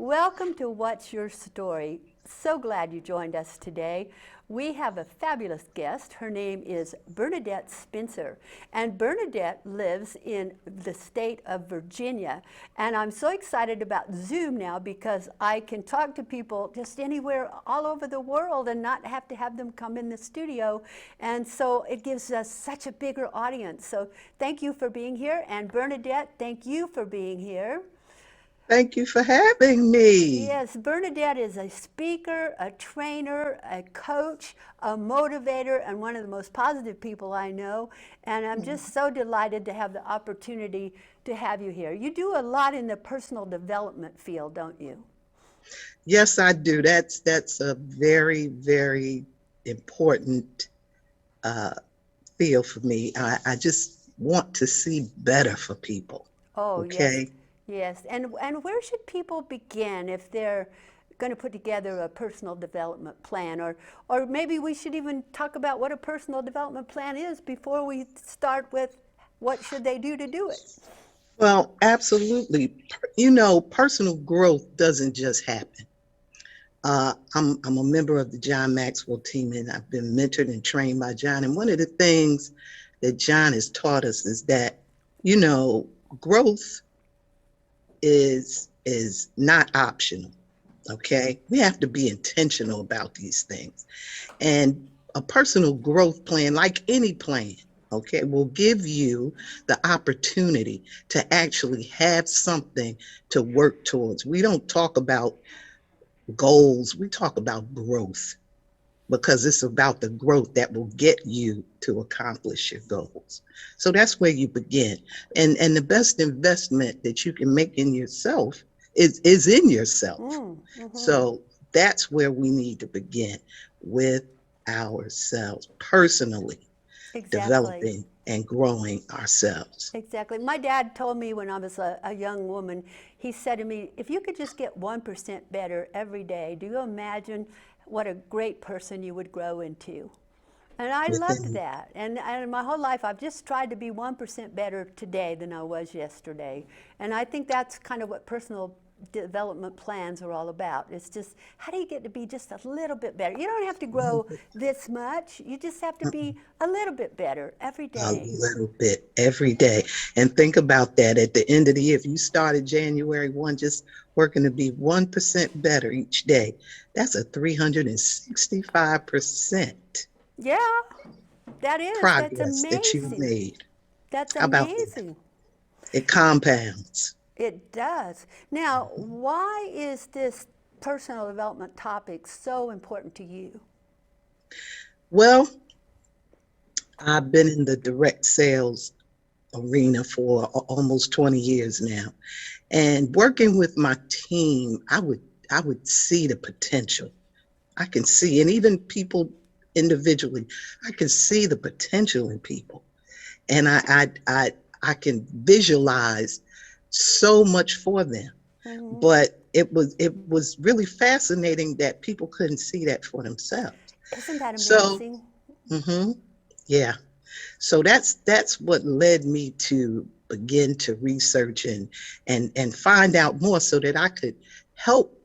Welcome to What's Your Story? So glad you joined us today. We have a fabulous guest. Her name is Bernadette Spencer. And Bernadette lives in the state of Virginia. And I'm so excited about Zoom now because I can talk to people just anywhere all over the world and not have to have them come in the studio. And so it gives us such a bigger audience. So thank you for being here. And Bernadette, thank you for being here. Thank you for having me. Yes, Bernadette is a speaker, a trainer, a coach, a motivator, and one of the most positive people I know. And I'm just so delighted to have the opportunity to have you here. You do a lot in the personal development field, don't you? Yes, I do. That's a very, very important uh, field for me. I just want to see better for people. Oh, yes, Okay. yes. And where should people begin if they're going to put together a personal development plan? Or maybe we should even talk about what a personal development plan is before we start with what should they do it. Well, absolutely. Personal growth doesn't just happen. I'm a member of the John Maxwell team, and I've been mentored and trained by John. And one of the things that John has taught us is that, you know, growth is not optional. Okay, we have to be intentional about these things, and a personal growth plan, like any plan, okay, will give you the opportunity to actually have something to work towards. We don't talk about goals, we talk about growth, because it's about the growth that will get you to accomplish your goals. So that's where you begin. And the best investment that you can make in yourself is in yourself. Mm-hmm. So that's where we need to begin, with ourselves, personally Exactly. developing and growing ourselves. Exactly. My dad told me when I was a young woman, he said to me, if you could just get 1% better every day, do you imagine what a great person you would grow into? And I loved Within that. And my whole life, I've just tried to be 1% better today than I was yesterday. And I think that's kind of what personal development plans are all about. It's just, how do you get to be just a little bit better? You don't have to grow this much. You just have to be a little bit better every a day. little bit every day. And think about that at the end of the year. If you started January 1, just working to be 1% better each day, that's a 365% Yeah, that is. That's progress that you amazing. made. That's How about that? amazing. It compounds. It does. Now, why is this personal development topic so important to you? Well, I've been in the direct sales arena for almost 20 years now. And working with my team, I would see the potential. I can see, and even people individually, I can see the potential in people, and I can visualize so much for them. Hmm. But it was really fascinating that people couldn't see that for themselves. Isn't that So, amazing? hmm yeah. So that's what led me to begin to research and find out more so that I could help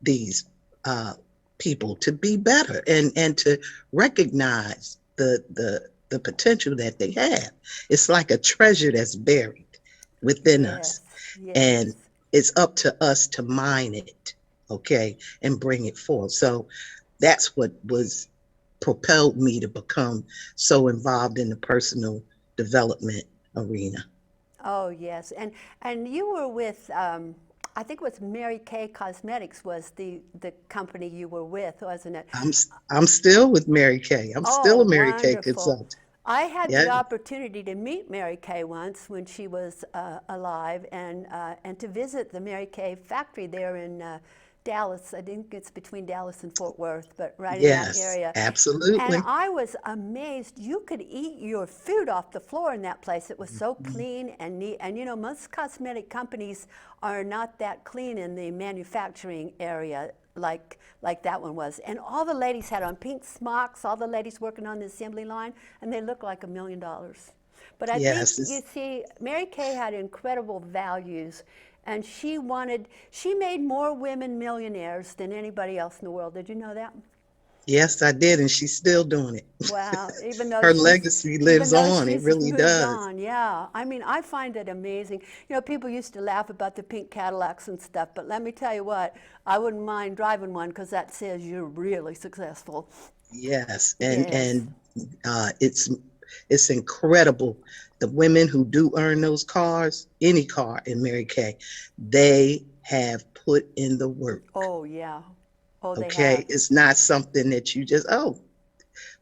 these uh, people to be better and to recognize the potential that they have. It's like a treasure that's buried within us, Yes, yes. and it's up to us to mine it, okay, and bring it forth. So that's what was propelled me to become so involved in the personal development arena. Oh, yes. And you were with, I think it was Mary Kay Cosmetics was the company you were with, wasn't it? I'm I'm still with Mary Kay. I'm Oh, still a Mary Kay wonderful. consultant. I had Yeah. the opportunity to meet Mary Kay once when she was alive and to visit the Mary Kay factory there in Dallas. I think it's between Dallas and Fort Worth, but right in that Yes, area. And absolutely. I was amazed. You could eat your food off the floor in that place. It was so clean and neat. And you know, most cosmetic companies are not that clean in the manufacturing area like that one was. And all the ladies had on pink smocks, all the ladies working on the assembly line, and they looked like $1 million. But I think Yes, you it's see, Mary Kay had incredible values, and she made more women millionaires than anybody else in the world. Did you know that? Yes, I did, and she's still doing it. Wow, Her legacy lives on. It she's really moved does. on, yeah. I mean, I find it amazing. You know, people used to laugh about the pink Cadillacs and stuff, but let me tell you what, I wouldn't mind driving one because that says you're really successful. Yes, Yes. and it's incredible. The women who do earn those cars, any car in Mary Kay, they have put in the work. Oh, yeah. Oh, they Okay, have. it's not something that you just pop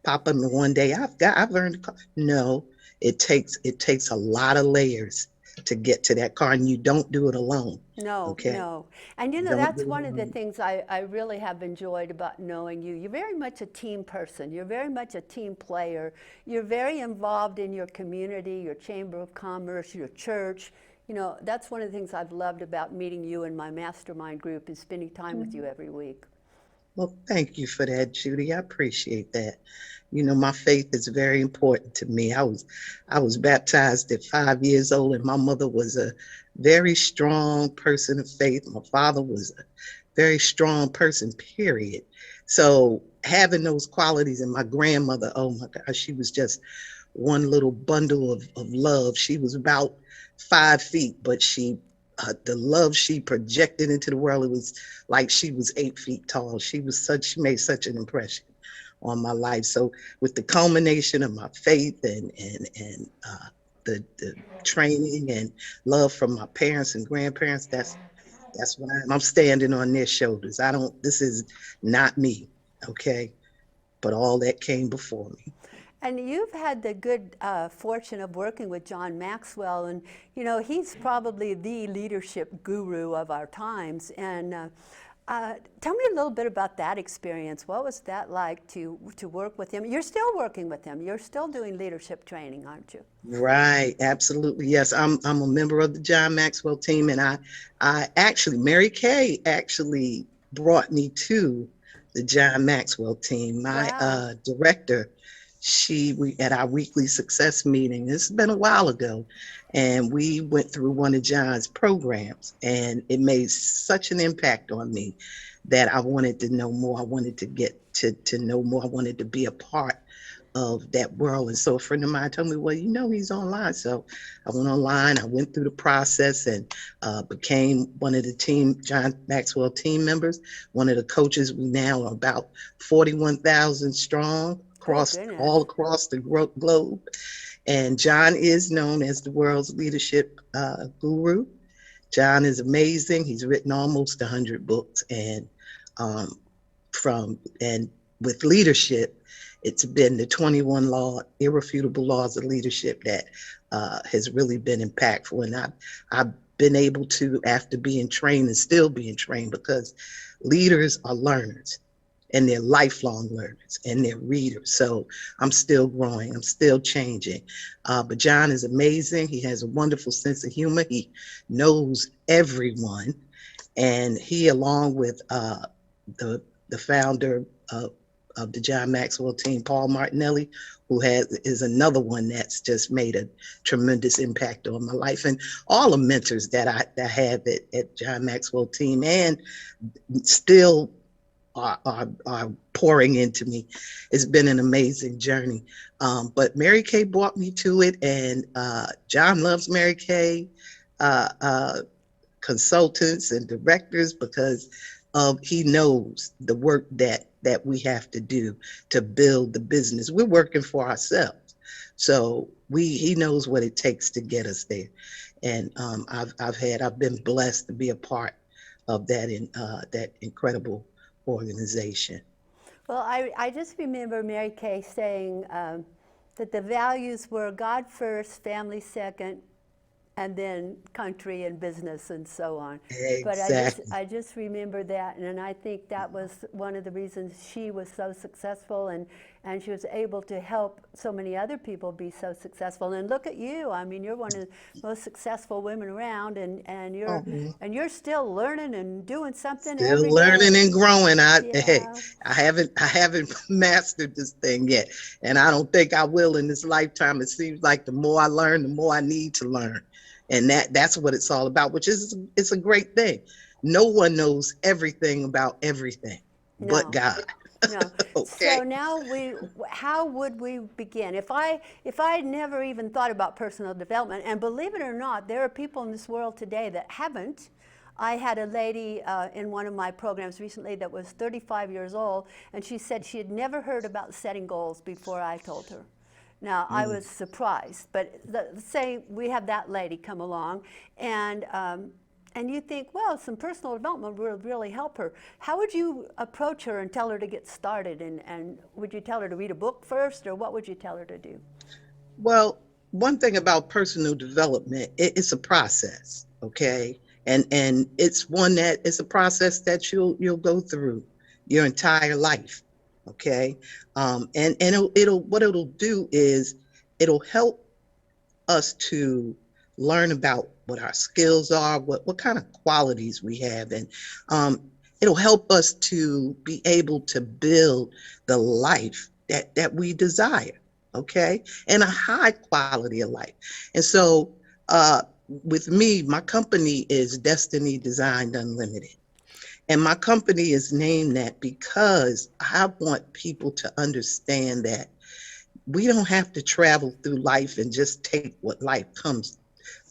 up in one day. I've earned a car. No, it takes a lot of layers to get to that car, and you don't do it alone. No, Okay, no. And you you know, don't that's do it one of the alone. things I really have enjoyed about knowing you. You're very much a team person. You're very much a team player. You're very involved in your community, your Chamber of Commerce, your church. You know, that's one of the things I've loved about meeting you in my mastermind group is spending time with you every week. Well, thank you for that, Judy. I appreciate that. You know, my faith is very important to me. I was baptized at 5 years old, and my mother was a very strong person of faith. My father was a very strong person, period. So having those qualities, and my grandmother, oh my gosh, she was just one little bundle of love. She was about 5 feet, but the love she projected into the world, it was like she was 8 feet tall. She made such an impression on my life. So with the culmination of my faith and the training and love from my parents and grandparents, that's what I'm standing on their shoulders. This is not me, okay? But all that came before me. And you've had the good fortune of working with John Maxwell, and you know he's probably the leadership guru of our times. And tell me a little bit about that experience. What was that like to work with him? You're still working with him. You're still doing leadership training, aren't you? Right, absolutely. Yes, I'm a member of the John Maxwell team, and I actually Mary Kay actually brought me to the John Maxwell team. My Wow. director, we at our weekly success meeting. This has been a while ago, and we went through one of John's programs, and it made such an impact on me that I wanted to know more. I wanted to get to know more. I wanted to be a part of that world. And so a friend of mine told me, well, you know, he's online. So I went online, I went through the process and became one of the John Maxwell team members, one of the coaches. We now are about 41,000 strong Oh, goodness. all across the globe. And John is known as the world's leadership guru. John is amazing. He's written almost 100 books, and um, and with leadership, it's been the 21 irrefutable laws of leadership that has really been impactful. And I've been able to, after being trained and still being trained, because leaders are learners and they're lifelong learners and they're readers. So I'm still growing, I'm still changing. But John is amazing. He has a wonderful sense of humor. He knows everyone. And he, along with the founder of the John Maxwell team, Paul Martinelli, who is another one that's just made a tremendous impact on my life, and all the mentors that I have at John Maxwell team, and still are pouring into me. It's been an amazing journey. But Mary Kay brought me to it, and John loves Mary Kay consultants and directors because he knows the work that we have to do to build the business. We're working for ourselves, so he knows what it takes to get us there. And I've been blessed to be a part of that incredible organization. Well, I just remember Mary Kay saying that the values were God first, family second, and then country and business and so on. But Exactly. I just remember that, and I think that was one of the reasons she was so successful, and she was able to help so many other people be so successful. And look at you, I mean, you're one of the most successful women around, Oh, and you're still learning and doing something still every learning day. and growing. Yeah. I haven't mastered this thing yet, and I don't think I will in this lifetime. It seems like the more I learn, the more I need to learn. And that's what it's all about, which is it's a great thing. No one knows everything about everything but No. God. No. So Okay. now how would we begin? If I had never even thought about personal development, and believe it or not, there are people in this world today that haven't. I had a lady in one of my programs recently that was 35 years old, and she said she had never heard about setting goals before I told her. Now, I was surprised, but say we have that lady come along, and you think, well, some personal development would really help her. How would you approach her and tell her to get started? And would you tell her to read a book first, or what would you tell her to do? Well, one thing about personal development, it's a process, okay? And it's one that it's a process that you'll go through your entire life, okay? And it'll what it'll do is it'll help us to learn about what our skills are, what kind of qualities we have, and it'll help us to be able to build the life that we desire, okay, and a high quality of life. And so, with me, my company is Destiny Designed Unlimited. And my company is named that because I want people to understand that we don't have to travel through life and just take what life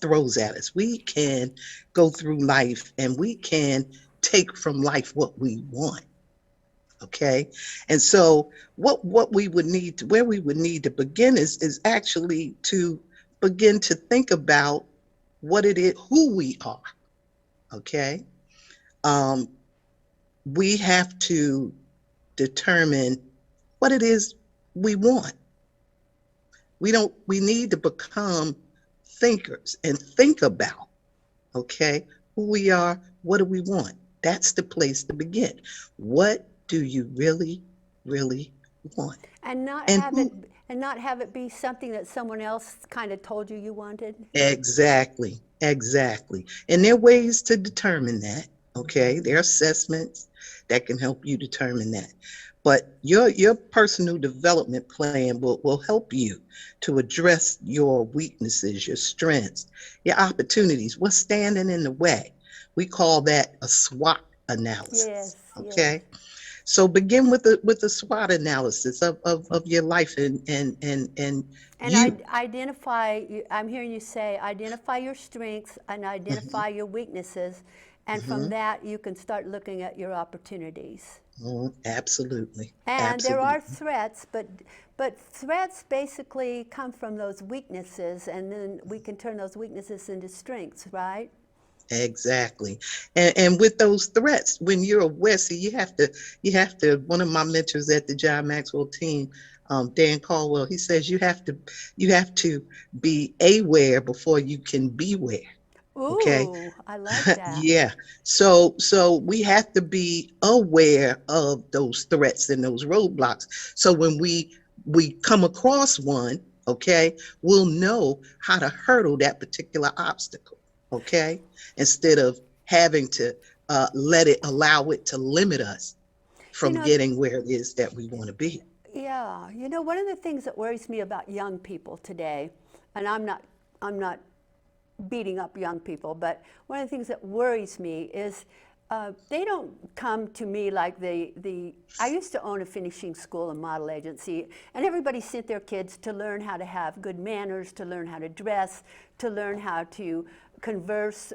throws at us. We can go through life and we can take from life what we want. Okay. And so what we would need to, where we would need to begin is actually to begin to think about what it is, who we are. Okay. Um, we have to determine what it is we want. We need to become thinkers and think about, okay, who we are, what do we want? That's the place to begin. What do you really, really want? And not And have it who? and not have it be something that someone else kind of told you wanted. Exactly, exactly. And there are ways to determine that, okay? There are assessments that can help you determine that. But your personal development plan will help you to address your weaknesses, your strengths, your opportunities, what's standing in the way. We call that a SWOT analysis, Yes, yes. okay? So begin with the SWOT analysis of your life and And you. I'm hearing you say, identify your strengths and Mhm, identify your weaknesses, and from mhm. that you can start looking at your opportunities. Oh, absolutely. And there are Absolutely. threats, but threats basically come from those weaknesses, and then we can turn those weaknesses into strengths, right? Exactly. And with those threats, when you're aware, see, one of my mentors at the John Maxwell team, Dan Caldwell, he says you have to be aware before you can beware. Okay. Ooh, I like that. Yeah. So we have to be aware of those threats and those roadblocks. So when we come across one, okay, we'll know how to hurdle that particular obstacle. Okay, instead of having to allow it to limit us You from know, getting where it is that we want to be. yeah, one of the things that worries me about young people today, and I'm not beating up young people, but one of the things that worries me is they don't come to me like I used to own a finishing school and model agency, and everybody sent their kids to learn how to have good manners, to learn how to dress, to learn how to converse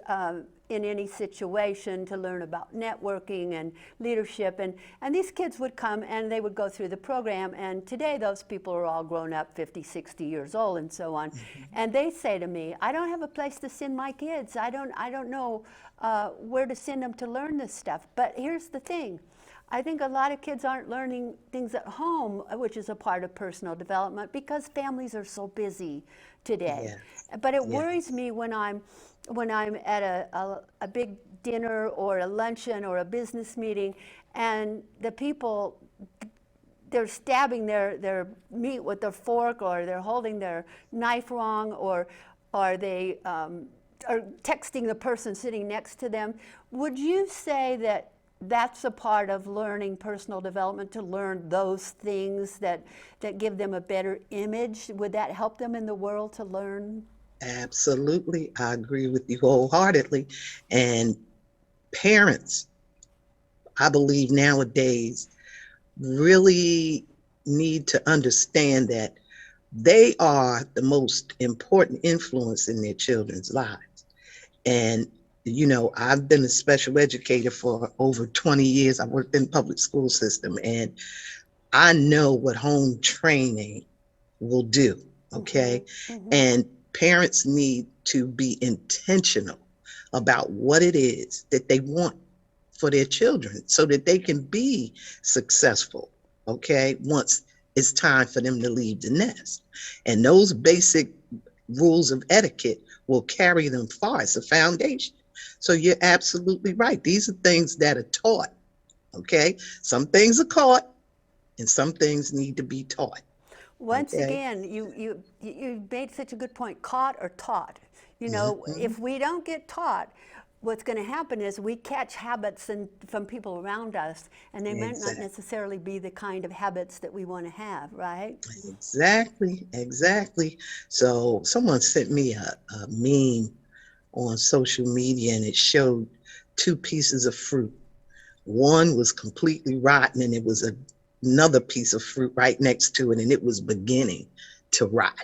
in any situation, to learn about networking and leadership. And these kids would come and they would go through the program. And today those people are all grown up, 50, 60 years old and so on. And they say to me, I don't have a place to send my kids. I don't know where to send them to learn this stuff. But here's the thing. I think a lot of kids aren't learning things at home, which is a part of personal development, because families are so busy today. Yes. But it Yes. worries me when I'm at a big dinner or a luncheon or a business meeting, and the people, they're stabbing their meat with their fork, or they're holding their knife wrong, or they are texting the person sitting next to them. Would you say that that's a part of learning personal development, to learn those things that give them a better image? Would that help them in the world to learn? Absolutely. I agree with you wholeheartedly. And parents, I believe nowadays, really need to understand that they are the most important influence in their children's lives. And, I've been a special educator for over 20 years. I worked in the public school system, and I know what home training will do. Okay. Mm-hmm, mm-hmm. And parents need to be intentional about what it is that they want for their children so that they can be successful. Okay. Once it's time for them to leave the nest. And those basic rules of etiquette will carry them far. It's a foundation. So you're absolutely right. These are things that are taught. Okay. Some things are caught and some things need to be taught. Once Okay. again, you made such a good point, caught or taught. Mhm. If we don't get taught, what's going to happen is we catch habits from people around us, and they might not Exactly. necessarily be the kind of habits that we want to have, right? Exactly. Exactly. So someone sent me a meme on social media, and it showed two pieces of fruit. One was completely rotten, and it was another piece of fruit right next to it, and it was beginning to rot.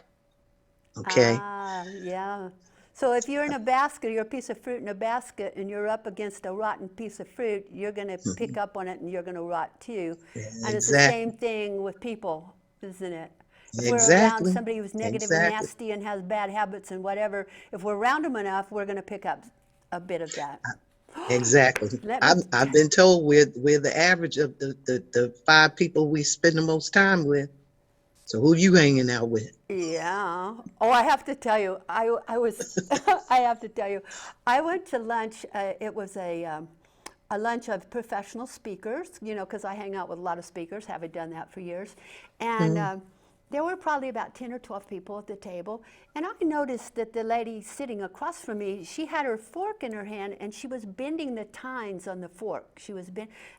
Okay. Ah, yeah. So if you're in a basket, you're a piece of fruit in a basket, and you're up against a rotten piece of fruit, you're going to pick up on it and you're going to rot too. And it's the same Exactly. thing with people, isn't it? If we're around Exactly. somebody who's negative and Exactly. nasty and has bad habits and whatever, if we're around them enough, we're going to pick up a bit of that. Exactly. Let me, I've been told we're the average of the five people we spend the most time with. So who you hanging out with? yeah. Oh, I have to tell you, I was, I have to tell you, I went to lunch. It was a lunch of professional speakers, because I hang out with a lot of speakers, having done that for years. And Mm. there were probably about 10 or 12 people at the table. And I noticed that the lady sitting across from me, she had her fork in her hand and she was bending the tines on the fork.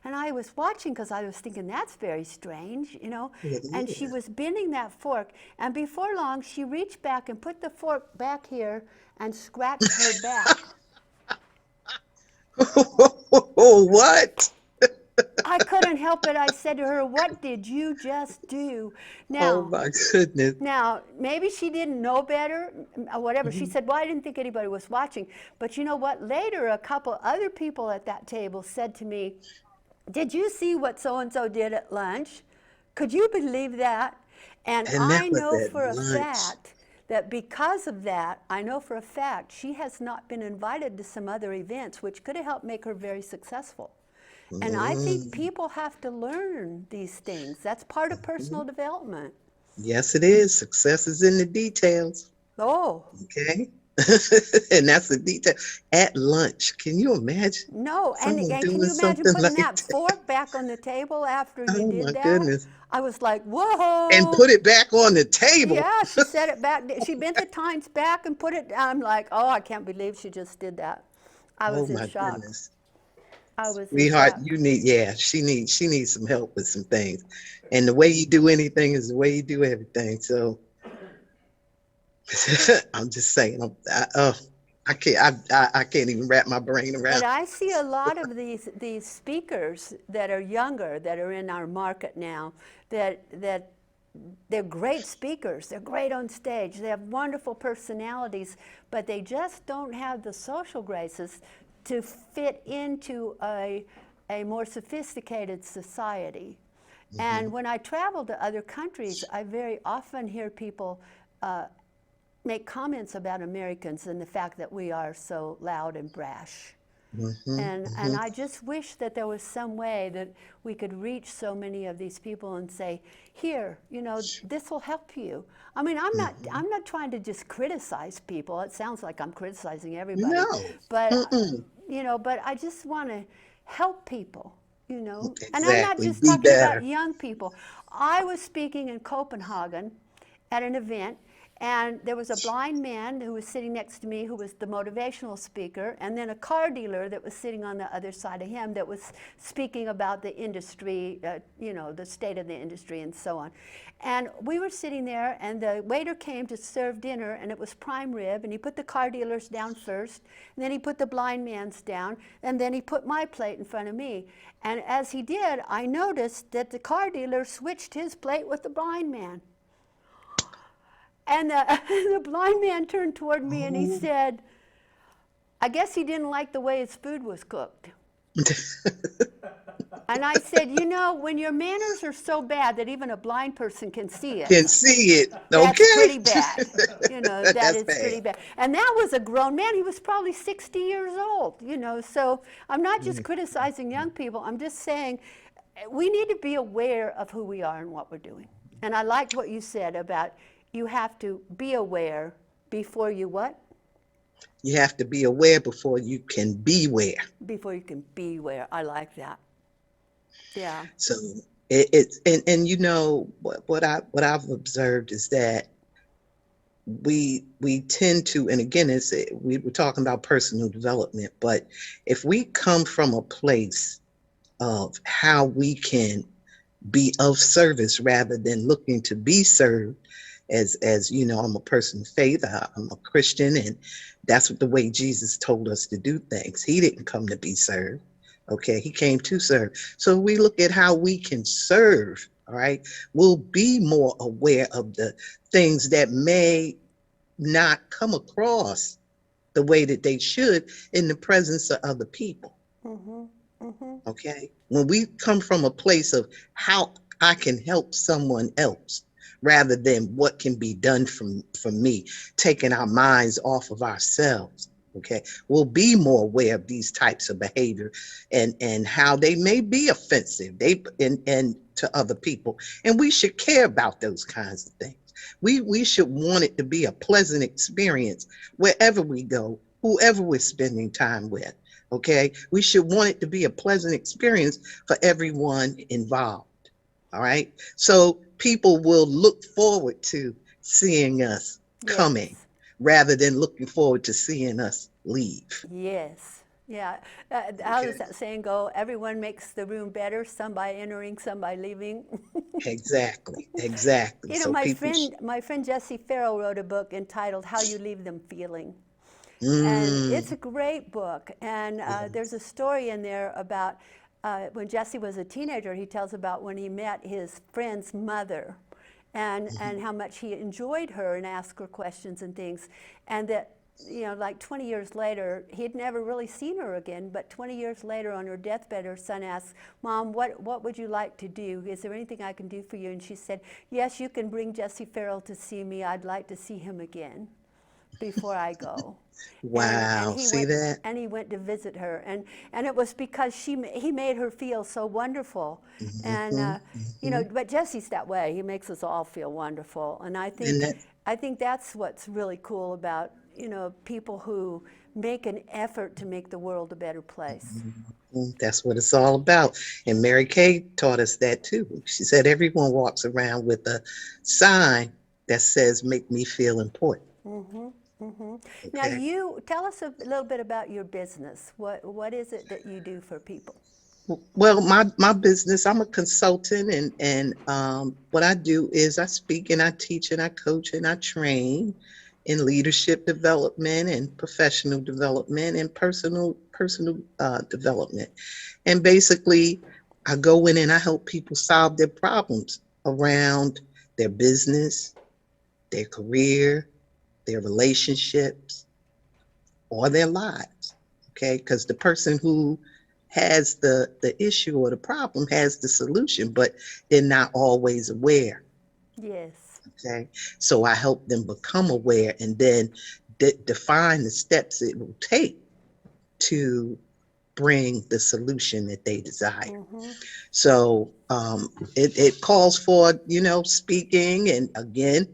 And I was watching because I was thinking, that's very strange. It And she is. was bending that fork. And before long, she reached back and put the fork back here and scratched her back. What? I couldn't help it. I said to her, "What did you just do?" Oh Now, my goodness. now, maybe she didn't know better, or whatever. She Mhm. said, "Well, I didn't think anybody was watching." But you know what? Later, a couple other people at that table said to me, "Did you see what so and so did at lunch? Could you believe that?" And And that I was know at for a lunch. fact that because of that, I know for a fact she has not been invited to some other events, which could have helped make her very successful. And I think Mm. people have to learn these things. That's part of personal Mhm. development. Yes, it is. Success is in the details. Oh, Okay. And that's the detail. At lunch, can you imagine no. someone And can doing you imagine something putting like that that? fork back on the table after you Oh did my that? goodness. I was like, And whoa. put it back on the table. Yeah, she set it back. She bent the tines back and put it down. I'm like, oh, I can't believe she just did that. I Oh was in my shock. goodness. I was in Sweetheart, shock. you need, yeah, she needs some help with some things. And the way you do anything is the way you do everything. So I'm just saying, I can't, I can't even wrap my brain But around. I see a lot of these speakers that are younger, that are in our market now, that they're great speakers. They're great on stage. They have wonderful personalities, but they just don't have the social graces to fit into a more sophisticated society. And Mhm, when I travel to other countries, I very often hear people make comments about Americans and the fact that we are so loud and brash. mhm, And mhm, I just wish that there was some way that we could reach so many of these people and say, here, this will help you. I mean, mhm. I'm not trying to just criticize people. It sounds like I'm criticizing everybody, No. but Mm-mm. but I just want to help people. And I'm not Exactly. just Be talking about better. young people. I was speaking in Copenhagen at an event, And there was a blind man who was sitting next to me who was the motivational speaker, and then a car dealer that was sitting on the other side of him that was speaking about the industry, the state of the industry and so on. And we were sitting there, and the waiter came to serve dinner, and it was prime rib, and he put the car dealers down first, and then he put the blind man's down, and then he put my plate in front of me. And as he did, I noticed that the car dealer switched his plate with the blind man. And the blind man turned toward me and he said, I guess he didn't like the way his food was cooked. And I said, when your manners are so bad that even a blind person can see it. Can see it. That's Okay. pretty bad. That That's is bad. pretty bad. And that was a grown man. He was probably 60 years old, So I'm not just criticizing young people. I'm just saying we need to be aware of who we are and what we're doing. And I liked what you said about you have to be aware before you what? You have to be aware before you can beware. Before you can be aware. I like that. Yeah. So it's what I've observed is that we tend to, and again, we were talking about personal development, but if we come from a place of how we can be of service rather than looking to be served, as I'm a person of faith, I'm a Christian, and that's the way Jesus told us to do things. He didn't come to be served. Okay, he came to serve. So we look at how we can serve, all right? We'll be more aware of the things that may not come across the way that they should in the presence of other people. Okay? When we come from a place of how I can help someone else rather than what can be done from me, taking our minds off of ourselves. Okay, we'll be more aware of these types of behavior and how they may be offensive and to other people, and we should care about those kinds of things. We should want it to be a pleasant experience wherever we go, whoever we're spending time with. Okay, we should want it to be a pleasant experience for everyone involved. All right, so people will look forward to seeing us coming. Yes. Rather than looking forward to seeing us leave. Yes. Yeah. How does that saying go? Everyone makes the room better, some by entering, some by leaving. Exactly. So my people friend Jessie Farrell wrote a book entitled How You Leave Them Feeling. And Mm, it's a great book. And there's a story in there about when Jesse was a teenager. He tells about when he met his friend's mother and how much he enjoyed her and asked her questions and things. And that, like 20 years later, he'd never really seen her again, but 20 years later on her deathbed, her son asked, Mom, what would you like to do? Is there anything I can do for you? And she said, yes, you can bring Jesse Farrell to see me. I'd like to see him again before I go. wow, see that? And he went to visit her, and it was because he made her feel so wonderful, and But Jesse's that way. He makes us all feel wonderful, and I think that's what's really cool about people who make an effort to make the world a better place. That's what it's all about. And Mary Kay taught us that too. She said everyone walks around with a sign that says, make me feel important. Okay. Now, you tell us a little bit about your business. What is it that you do for people? Well, my business, I'm a consultant, and what I do is I speak and I teach and I coach and I train in leadership development and professional development and personal development. And basically, I go in and I help people solve their problems around their business, their career, their relationships, or their lives. Okay, because the person who has the issue or the problem has the solution, but they're not always aware. Yes. Okay, so I help them become aware and then define the steps it will take to bring the solution that they desire. So it calls for, speaking and again,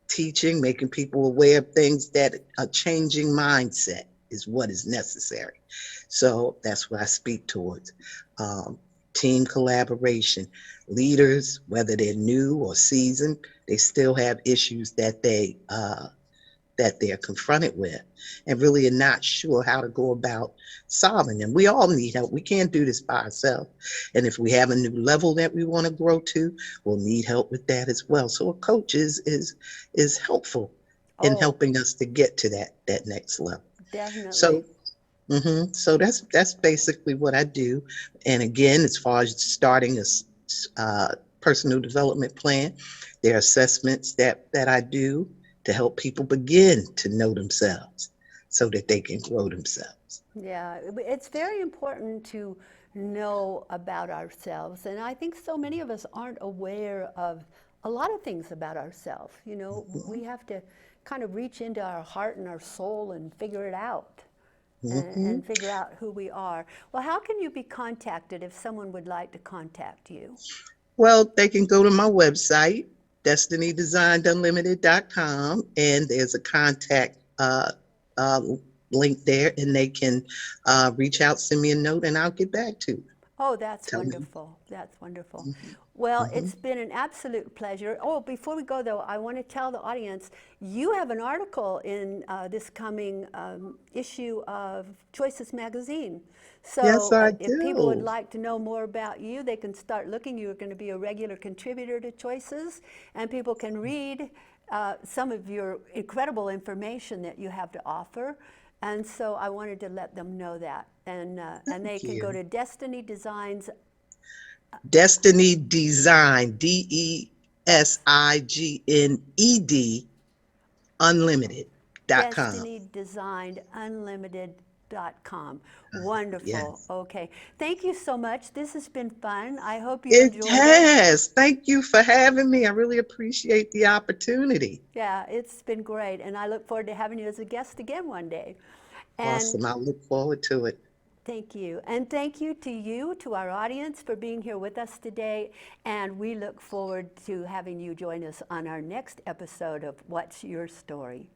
teaching, making people aware of things that a changing mindset is what is necessary. So that's what I speak towards. team collaboration. Leaders, whether they're new or seasoned, they still have issues that they're confronted with and really are not sure how to go about solving them. We all need help. We can't do this by ourselves. And if we have a new level that we want to grow to, we'll need help with that as well. So a coach is helpful in Oh, helping us to get to that next level. definitely. So so that's basically what I do. And again, as far as starting a personal development plan, there are assessments that I do to help people begin to know themselves so that they can grow themselves. Yeah, it's very important to know about ourselves. And I think so many of us aren't aware of a lot of things about ourselves. You know, we have to kind of reach into our heart and our soul and figure it out hmm and figure out who we are. Well, how can you be contacted if someone would like to contact you? Well, they can go to my website, DestinyDesignedUnlimited.com, and there's a contact uh, link there, and they can reach out, send me a note, and I'll get back to you. Oh, that's Tell me. wonderful. That's wonderful. Well, hmm it's been an absolute pleasure. Oh, before we go, though, I want to tell the audience you have an article in this coming issue of Choices Magazine. Yes, So I if people would do. like to know more about you, they can start looking. You're going to be a regular contributor to Choices, and people can read some of your incredible information that you have to offer. And so I wanted to let them know that. And they Thank can go you. to Destiny Designs, Destiny Design, DESIGNED, unlimited.com. DestinyDesignedUnlimited.com. Wonderful. Yes. Okay. Thank you so much. This has been fun. I hope you It enjoyed it. has. Thank you for having me. I really appreciate the opportunity. Yeah, it's been great. And I look forward to having you as a guest again one day. And Awesome. I look forward to it. thank you. And thank you, to our audience, for being here with us today. And we look forward to having you join us on our next episode of What's Your Story?